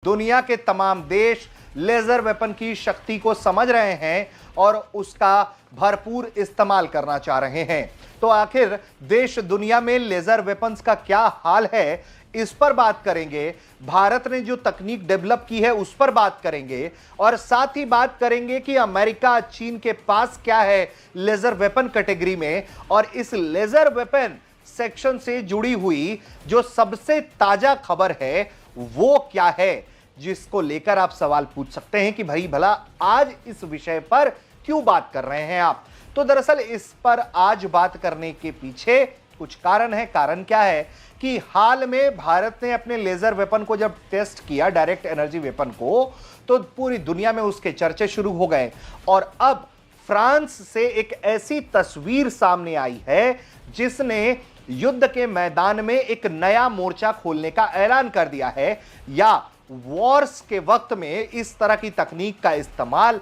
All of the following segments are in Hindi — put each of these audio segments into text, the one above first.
दुनिया के तमाम देश लेजर वेपन की शक्ति को समझ रहे हैं और उसका भरपूर इस्तेमाल करना चाह रहे हैं। तो आखिर देश दुनिया में लेजर वेपन्स का क्या हाल है, इस पर बात करेंगे। भारत ने जो तकनीक डेवलप की है उस पर बात करेंगे और साथ ही बात करेंगे कि अमेरिका चीन के पास क्या है लेजर वेपन कैटेगरी में, और इस लेजर वेपन सेक्शन से जुड़ी हुई जो सबसे ताजा खबर है वो क्या है, जिसको लेकर आप सवाल पूछ सकते हैं कि भाई भला आज इस विषय पर क्यों बात कर रहे हैं आप। तो दरअसल इस पर आज बात करने के पीछे कुछ कारण है। कारण क्या है कि हाल में भारत ने अपने लेजर वेपन को जब टेस्ट किया, डायरेक्ट एनर्जी वेपन को, तो पूरी दुनिया में उसके चर्चे शुरू हो गए। और अब फ्रांस से एक ऐसी तस्वीर सामने आई है जिसने युद्ध के मैदान में एक नया मोर्चा खोलने का ऐलान कर दिया है, या वॉर्स के वक्त में इस तरह की तकनीक का इस्तेमाल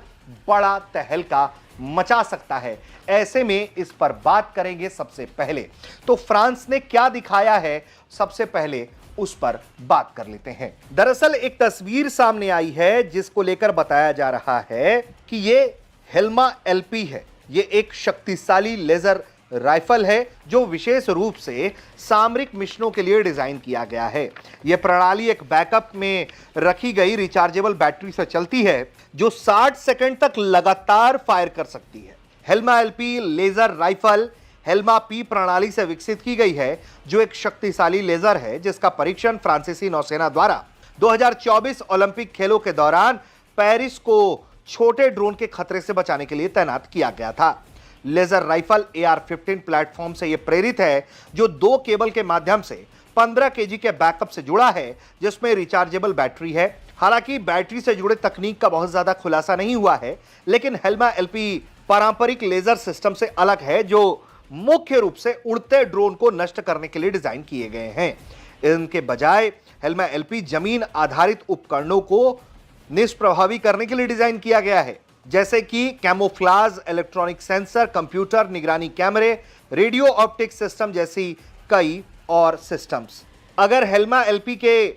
बड़ा तहलका मचा सकता है। ऐसे में इस पर बात करेंगे। सबसे पहले तो फ्रांस ने क्या दिखाया है, सबसे पहले उस पर बात कर लेते हैं। दरअसल एक तस्वीर सामने आई है जिसको लेकर बताया जा रहा है कि ये हेल्मा एलपी है। ये एक शक्तिशाली लेजर राइफल है जो विशेष रूप से सामरिक मिशनों के लिए डिजाइन किया गया है। यह प्रणाली एक बैकअप में रखी गई रिचार्जेबल बैटरी से चलती है जो 60 सेकंड तक लगातार फायर कर सकती है। हेल्मा एलपी लेजर राइफल हेल्मा पी प्रणाली से विकसित की गई है जो एक शक्तिशाली लेजर है जिसका परीक्षण फ्रांसीसी नौसेना द्वारा 2024 ओलंपिक खेलों के दौरान पेरिस को छोटे ड्रोन के खतरे से बचाने के लिए तैनात किया गया था। लेजर राइफल AR-15 प्लेटफॉर्म से यह प्रेरित है जो 2 केबल के माध्यम से 15 केजी के बैकअप से जुड़ा है जिसमें रिचार्जेबल बैटरी है। हालांकि बैटरी से जुड़े तकनीक का बहुत ज्यादा खुलासा नहीं हुआ है, लेकिन हेल्मा एलपी पारंपरिक लेजर सिस्टम से अलग है जो मुख्य रूप से उड़ते ड्रोन को नष्ट करने के लिए डिजाइन किए गए हैं। इनके बजाय हेल्मा एलपी जमीन आधारित उपकरणों को निष्प्रभावी करने के लिए डिजाइन किया गया है, जैसे कि कैमोफ्लाज, इलेक्ट्रॉनिक सेंसर, कंप्यूटर निगरानी कैमरे, रेडियो ऑप्टिक सिस्टम जैसी कई और सिस्टम्स। अगर हेल्मा एलपी के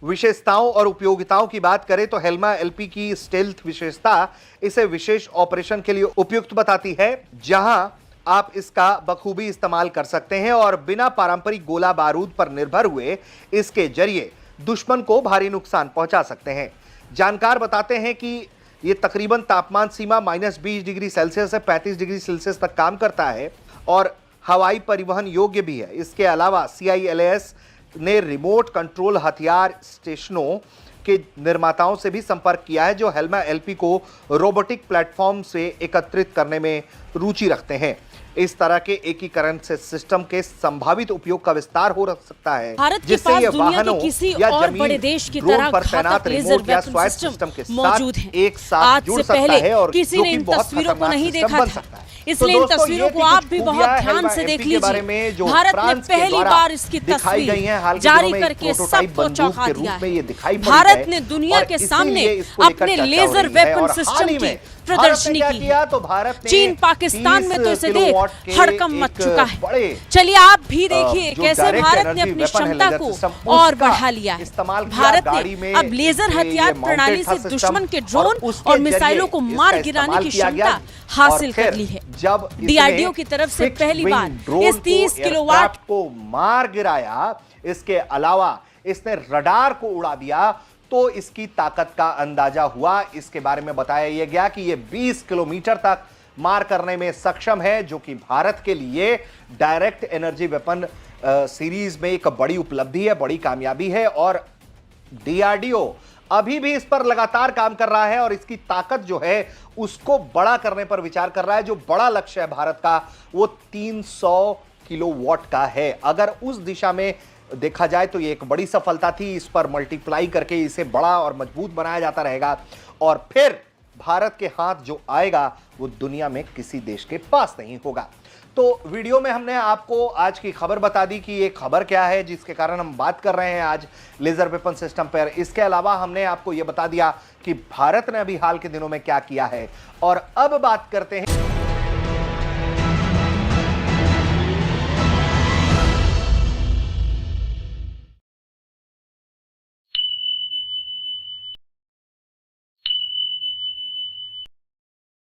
विशेषताओं और उपयोगिताओं की बात करें तो हेल्मा एलपी की स्टेल्थ विशेषता इसे विशेष ऑपरेशन के लिए उपयुक्त बताती है, जहां आप इसका बखूबी इस्तेमाल कर सकते हैं और बिना पारंपरिक गोला बारूद पर निर्भर हुए इसके जरिए दुश्मन को भारी नुकसान पहुंचा सकते हैं। जानकार बताते हैं कि ये तकरीबन तापमान सीमा -20 डिग्री सेल्सियस से 35 डिग्री सेल्सियस तक काम करता है और हवाई परिवहन योग्य भी है। इसके अलावा CILAS ने रिमोट कंट्रोल हथियार स्टेशनों के निर्माताओं से भी संपर्क किया है जो हेल्मा एलपी को रोबोटिक प्लेटफॉर्म से एकत्रित करने में रुचि रखते हैं। इस तरह के एकीकरण से सिस्टम के संभावित उपयोग का विस्तार हो सकता है, जिससे ये वाहनों या जमीन ड्रोन पर तैनात रिमोट या स्वायत्त सिस्टम के साथ एक साथ जुड़ सकता है और जो कि बहुत खतरनाक सिस्टम बन सकता है। इसलिए इन तस्वीरों को आप भी बहुत ध्यान से देख लीजिए। भारत ने पहली बार इसकी तस्वीर जारी करके सबको चौंका दिया है। भारत ने दुनिया के सामने अपने लेजर वेपन सिस्टम की प्रदर्शनी की है। तो भारत ने चीन पाकिस्तान में तो इसे देख हड़कंप मच चुका है। चलिए आप भी देखिए कैसे भारत ने अपनी क्षमता को और बढ़ा लिया है। भारत ने अब लेजर हथियार प्रणाली से दुश्मन के ड्रोन और मिसाइलों को मार गिराने की क्षमता हासिल कर ली है। जब DRDO की तरफ से पहली बार इस 30 किलोवाट को मार गिराया, इसके अलावा इसने रडार को उड़ा दिया, तो इसकी ताकत का अंदाजा हुआ। इसके बारे में बताया गया कि यह 20 किलोमीटर तक मार करने में सक्षम है, जो कि भारत के लिए डायरेक्ट एनर्जी वेपन सीरीज में एक बड़ी उपलब्धि है, बड़ी कामयाबी है। और DRDO अभी भी इस पर लगातार काम कर रहा है और इसकी ताकत जो है उसको बड़ा करने पर विचार कर रहा है। जो बड़ा लक्ष्य है भारत का वो 300 किलोवाट का है। अगर उस दिशा में देखा जाए तो ये एक बड़ी सफलता थी। इस पर मल्टीप्लाई करके इसे बड़ा और मजबूत बनाया जाता रहेगा और फिर भारत के हाथ जो आएगा वो दुनिया में किसी देश के पास नहीं होगा। तो वीडियो में हमने आपको आज की खबर बता दी कि ये खबर क्या है जिसके कारण हम बात कर रहे हैं आज लेजर वेपन सिस्टम पर। इसके अलावा हमने आपको ये बता दिया कि भारत ने अभी हाल के दिनों में क्या किया है। और अब बात करते हैं